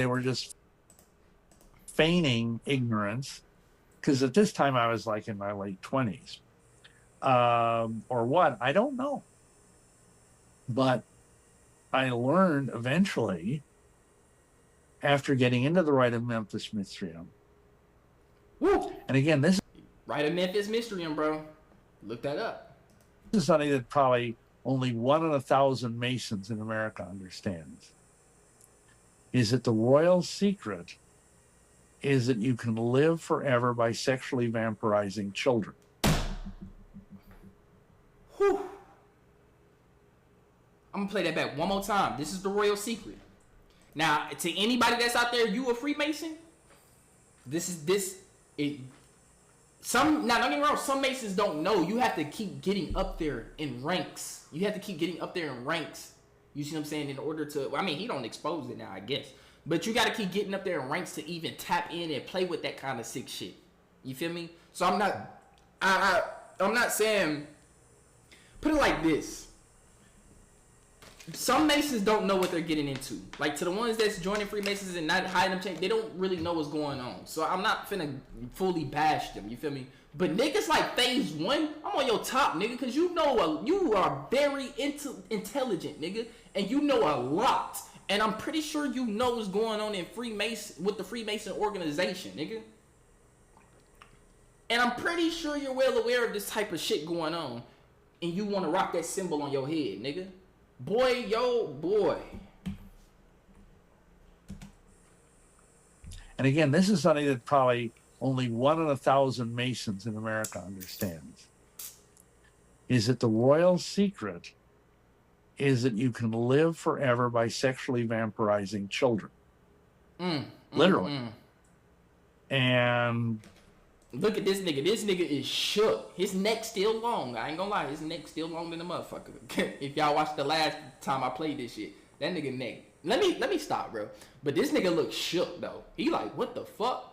They were just feigning ignorance, because at this time I was like in my late 20s, or what, I don't know. But I learned eventually, after getting into the Rite of Memphis Mystrium. Woo! And again, this Rite of Memphis Mystrium, bro. Look that up. is something that probably only 1 in 1,000 Masons in America understands, is that the royal secret is that you can live forever by sexually vampirizing children. Whew. I'm gonna play that back one more time. This is the royal secret. Now, to anybody that's out there, you a Freemason? Now don't get me wrong, some Masons don't know. You have to keep getting up there in ranks. You have to keep getting up there in ranks. You see what I'm saying? In order to, I mean, he don't expose it now, I guess. But you got to keep getting up there in ranks to even tap in and play with that kind of sick shit. You feel me? So I'm not saying, put it like this. Some Masons don't know what they're getting into. Like, to the ones that's joining Freemasons and not hiding them, they don't really know what's going on. So I'm not finna fully bash them. You feel me? But niggas like Phase 1, I'm on your top, nigga, because you are very intelligent, nigga, and you know a lot. And I'm pretty sure you know what's going on in with the Freemason organization, nigga. And I'm pretty sure you're well aware of this type of shit going on, and you want to rock that symbol on your head, nigga. Boy. And again, this is something that probably only 1 in 1,000 Masons in America understands, is that the royal secret is that you can live forever by sexually vampirizing children. Literally. And look at this nigga. This nigga is shook. His neck still long. I ain't gonna lie. His neck still long than the motherfucker. If y'all watched the last time I played this shit, that nigga neck. Let me stop, bro. But this nigga look shook though. He like, what the fuck?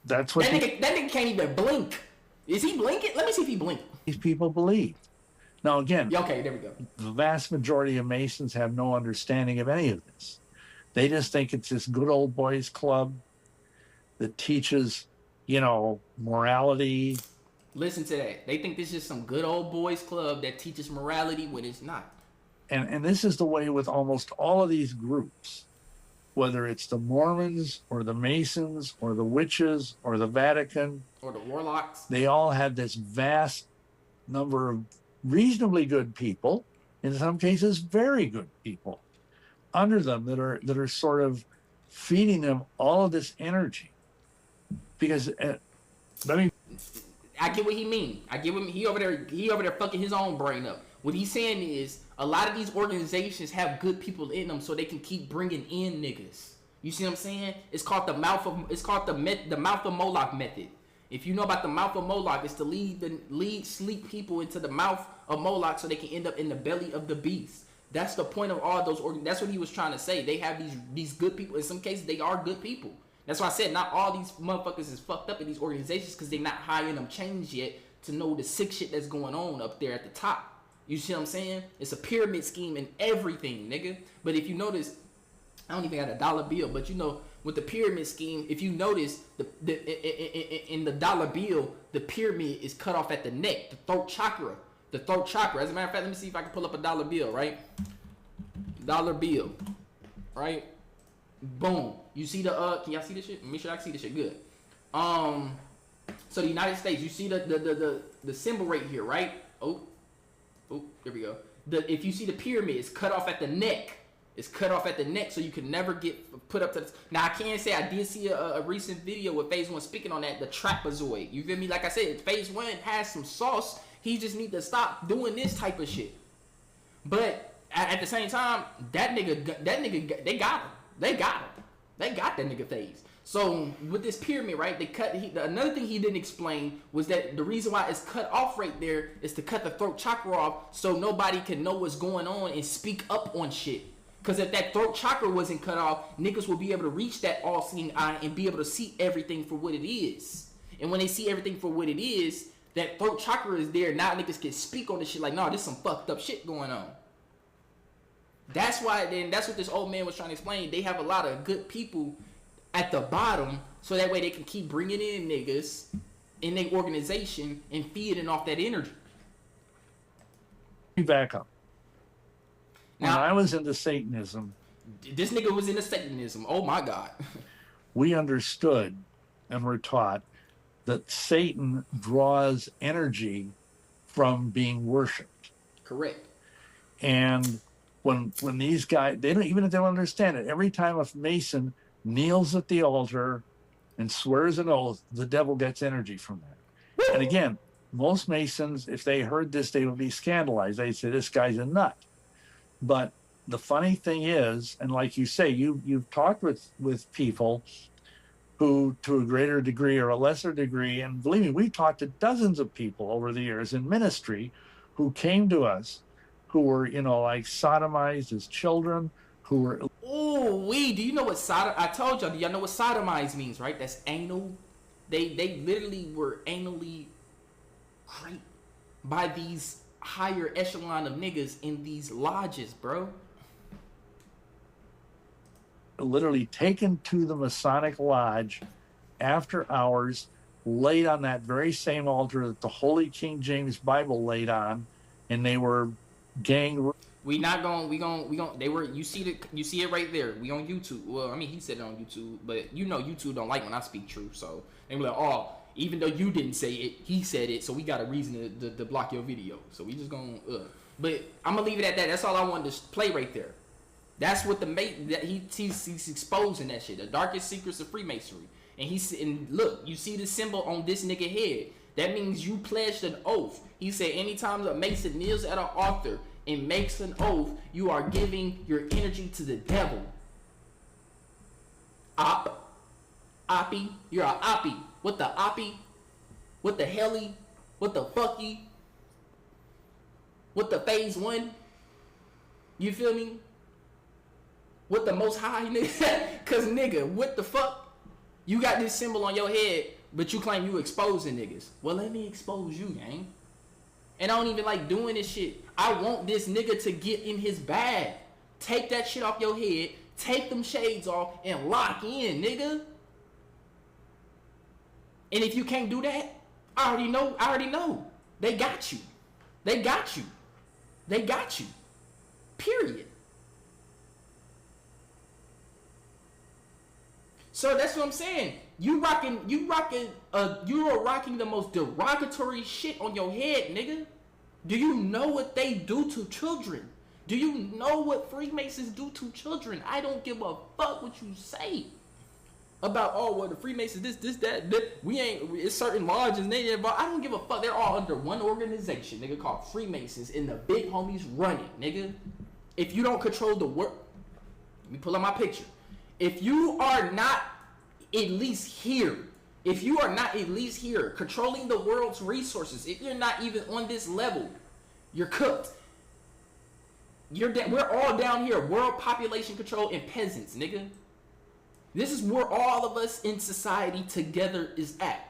That's what that nigga can't even blink. Is he blinking? Let me see if he blink. These people believe. Now again, okay, there we go. The vast majority of Masons have no understanding of any of this. They just think it's this good old boys club that teaches, morality. Listen to that. They think this is some good old boys club that teaches morality when it's not. And this is the way with almost all of these groups, whether it's the Mormons or the Masons or the witches or the Vatican or the warlocks. They all have this vast number of reasonably good people, in some cases very good people, under them that are sort of feeding them all of this energy. Because I get what he mean. I get what he over there fucking his own brain up. What he's saying is a lot of these organizations have good people in them, so they can keep bringing in niggas. You see what I'm saying? It's called the mouth of Moloch method. If you know about the mouth of Moloch, it's to lead sleep people into the mouth of Moloch so they can end up in the belly of the beast. That's the point of all those that's what he was trying to say. They have these good people. In some cases, they are good people. That's why I said not all these motherfuckers is fucked up in these organizations because they're not high in them chains yet to know the sick shit that's going on up there at the top. You see what I'm saying? It's a pyramid scheme and everything, nigga. But if you notice, I don't even got a dollar bill, but with the pyramid scheme, if you notice, in the dollar bill, the pyramid is cut off at the neck, the throat chakra. The throat chakra. As a matter of fact, let me see if I can pull up a dollar bill, right? Dollar bill, right? Boom. You see the can y'all see this shit? Make sure I can see this shit good. So the United States, you see the symbol right here, right? Oh, there we go. If you see the pyramid, it's cut off at the neck. It's cut off at the neck, so you can never get put up to this. Now, I can say I did see a recent video with Phase 1 speaking on that, the trapezoid. You feel me? Like I said, Phase 1 has some sauce. He just need to stop doing this type of shit. But at the same time, that nigga, they got him. They got that nigga Phase. So with this pyramid, right? Another thing he didn't explain was that the reason why it's cut off right there is to cut the throat chakra off, so nobody can know what's going on and speak up on shit. Because if that throat chakra wasn't cut off, niggas will be able to reach that all-seeing eye and be able to see everything for what it is. And when they see everything for what it is, that throat chakra is there. Now niggas can speak on this shit like, nah, there's some fucked up shit going on. That's why. Then that's what this old man was trying to explain. They have a lot of good people at the bottom, so that way they can keep bringing in niggas in their organization and feeding off that energy. Back up. When Now, I was into Satanism, this nigga was into Satanism. Oh my God. we understood and were taught that Satan draws energy from being worshipped. Correct. And when these guys, they don't, even if they don't understand it, every time a Mason kneels at the altar and swears an oath, the devil gets energy from that. And again, most Masons, if they heard this, they would be scandalized. They'd say, this guy's a nut. But the funny thing is, and like you say, you've talked with people who, to a greater degree or a lesser degree, and believe me, we've talked to dozens of people over the years in ministry who came to us who were, like sodomized as children, who were... Oh, do you know what I told y'all, do y'all know what sodomize means, right? That's anal. They literally were anally raped by these higher echelon of niggas in these lodges, bro. Literally taken to the Masonic Lodge after hours, laid on that very same altar that the Holy King James Bible laid on, and they were gang... We going they were, you see it right there. We on YouTube. Well, I mean, he said it on YouTube, but YouTube don't like when I speak truth, so they were like, oh, even though you didn't say it, he said it, so we got a reason to block your video. So we just gonna but I'm gonna leave it at that. That's all I wanted to play right there. That's what he's exposing that shit, the darkest secrets of Freemasonry. And look, you see the symbol on this nigga head. That means you pledged an oath. He said anytime a Mason kneels at an altar and makes an oath, you are giving your energy to the devil. Oppie, you're a oppie. What the oppie? What the helly? What the fucky? What the phase one? You feel me? What the most high, nigga? Cause nigga, what the fuck? You got this symbol on your head, but you claim you exposing niggas. Well, let me expose you, gang. And I don't even like doing this shit. I want this nigga to get in his bag. Take that shit off your head, take them shades off, and lock in, nigga. And if you can't do that, I already know. They got you. Period. So that's what I'm saying. You are rocking the most derogatory shit on your head, nigga. Do you know what they do to children? Do you know what Freemasons do to children? I don't give a fuck what you say about, the Freemasons, this, that. We ain't, it's certain lodges, and they involved. I don't give a fuck. They're all under one organization, nigga, called Freemasons, and the big homies run it, nigga. If you don't control the work, let me pull up my picture. If you are not at least here, controlling the world's resources, if you're not even on this level, you're cooked. We're all down here, world population control and peasants, nigga. This is where all of us in society together is at.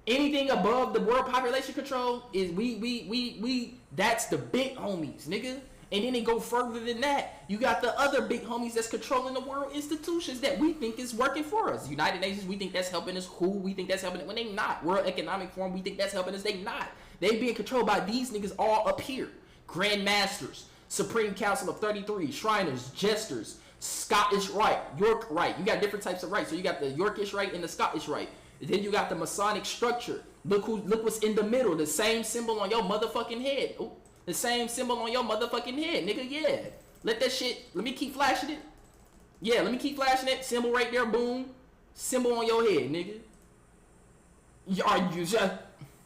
Anything above the world population control is we that's the big homies, nigga. And then they go further than that. You got the other big homies that's controlling the world institutions that we think is working for us. United Nations, we think that's helping us. Who we think that's helping us when they not. World Economic Forum, we think that's helping us. They not. They being controlled by these niggas all up here. Grand Masters, Supreme Council of 33, Shriners, Jesters, Scottish Rite, York Rite. You got different types of rites. So you got the Yorkish Rite and the Scottish Rite. And then you got the Masonic structure. Look what's in the middle. The same symbol on your motherfucking head. Ooh. The same symbol on your motherfucking head, nigga, yeah. Let me keep flashing it. Yeah, let me keep flashing it. Symbol right there, boom. Symbol on your head, nigga. Are you just...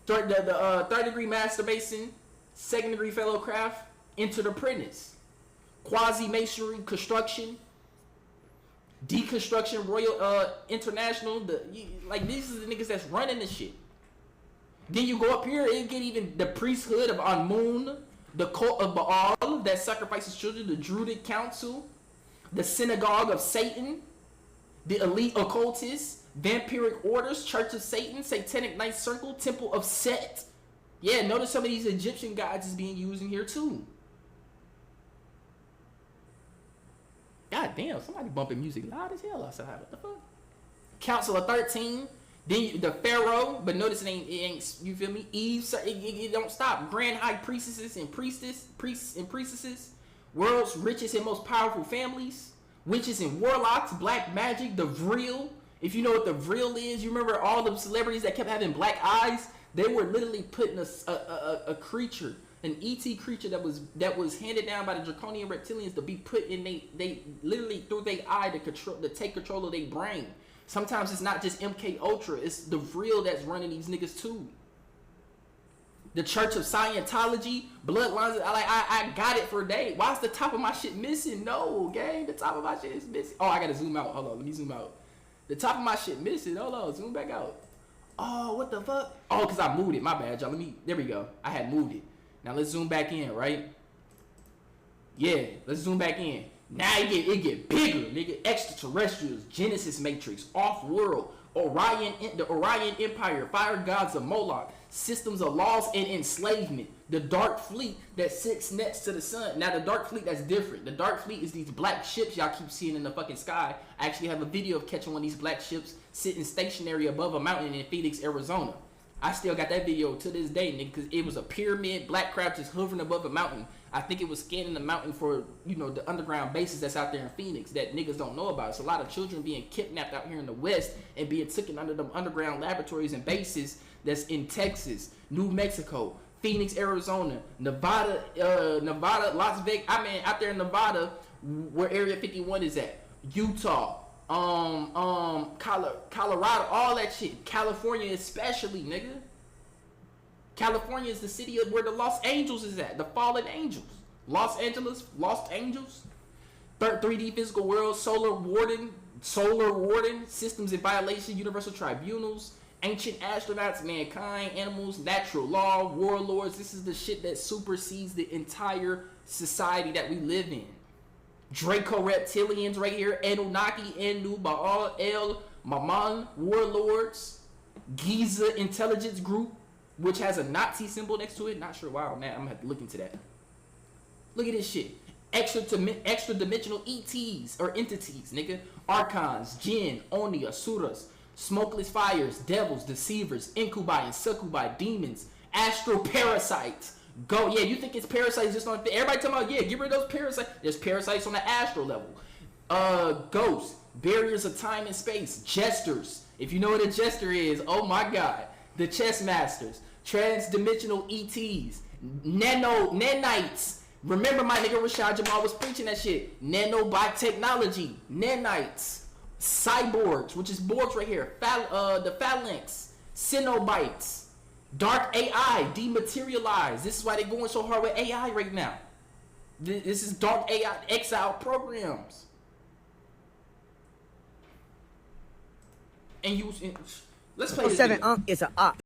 third degree Master Mason, second degree Fellow Craft, entered apprentice. Quasi-masonry, construction, deconstruction, Royal International. These are the niggas that's running this shit. Then you go up here and get even the priesthood of Amun, the cult of Baal that sacrifices children, the Druidic Council, the synagogue of Satan, the elite occultists, vampiric orders, Church of Satan, Satanic Ninth Circle, Temple of Set. Yeah, notice some of these Egyptian gods is being used in here too. God damn, somebody bumping music loud as hell outside. What the fuck? Council of 13. Then the Pharaoh, but notice it ain't you feel me? Eve, it don't stop. Grand High Priestesses and priests and priestesses. World's richest and most powerful families. Witches and warlocks. Black magic. The Vril. If you know what the Vril is, you remember all the celebrities that kept having black eyes? They were literally putting a creature, an ET creature that was handed down by the draconian reptilians to be put in they literally through their eye to take control of their brain. Sometimes it's not just MK Ultra, it's the Vril that's running these niggas too. The Church of Scientology, Bloodlines. I got it for a day. Why is the top of my shit missing? No, gang, the top of my shit is missing. Oh, I gotta zoom out. Hold on, let me zoom out. The top of my shit missing. Hold on, zoom back out. Oh, what the fuck? Oh, because I moved it. My bad, y'all. There we go. I had moved it. Now let's zoom back in, right? Yeah, let's zoom back in. Now it get bigger, nigga. Extraterrestrials, Genesis Matrix, Off-World, the Orion Empire, Fire Gods of Moloch, systems of laws and enslavement, the Dark Fleet that sits next to the sun. Now the Dark Fleet, that's different. The Dark Fleet is these black ships y'all keep seeing in the fucking sky. I actually have a video of catching one of these black ships sitting stationary above a mountain in Phoenix, Arizona. I still got that video to this day, nigga, because it was a pyramid, black crab just hovering above a mountain. I think it was scanning the mountain for, the underground bases that's out there in Phoenix that niggas don't know about. It's a lot of children being kidnapped out here in the West and being taken under them underground laboratories and bases that's in Texas, New Mexico, Phoenix, Arizona, Nevada, Las Vegas. I mean, out there in Nevada, where Area 51 is at, Utah, Colorado, all that shit. California especially, nigga. California is the city of where the Los Angeles is at, the fallen angels. Los Angeles, Lost Angels. 3D physical world, solar warden, systems in violation, universal tribunals, ancient astronauts, mankind, animals, natural law, warlords. This is the shit that supersedes the entire society that we live in. Draco reptilians right here, Anunnaki, Anu, Baal, El, Maman, warlords, Giza intelligence group, which has a Nazi symbol next to it. Not sure why, man. I'm gonna have to look into that. Look at this shit. Extra dimensional ETs or entities, nigga. Archons, Jinn, Oni, Asuras, smokeless fires, devils, deceivers, incubi and succubi, demons, astral parasites. Go, yeah, you think it's parasites just on everybody talking about, yeah, get rid of those parasites. There's parasites on the astral level. Ghosts, barriers of time and space, jesters. If you know what a jester is, oh my god. The chess masters, trans-dimensional ETs, nanites. Remember my nigga Rashad Jamal was preaching that shit. Nanobot technology, nanites, cyborgs, which is borgs right here, the phalanx, Cenobites. Dark AI, dematerialized. This is why they're going so hard with AI right now. This is dark AI exile programs. And let's play this video. Is an op.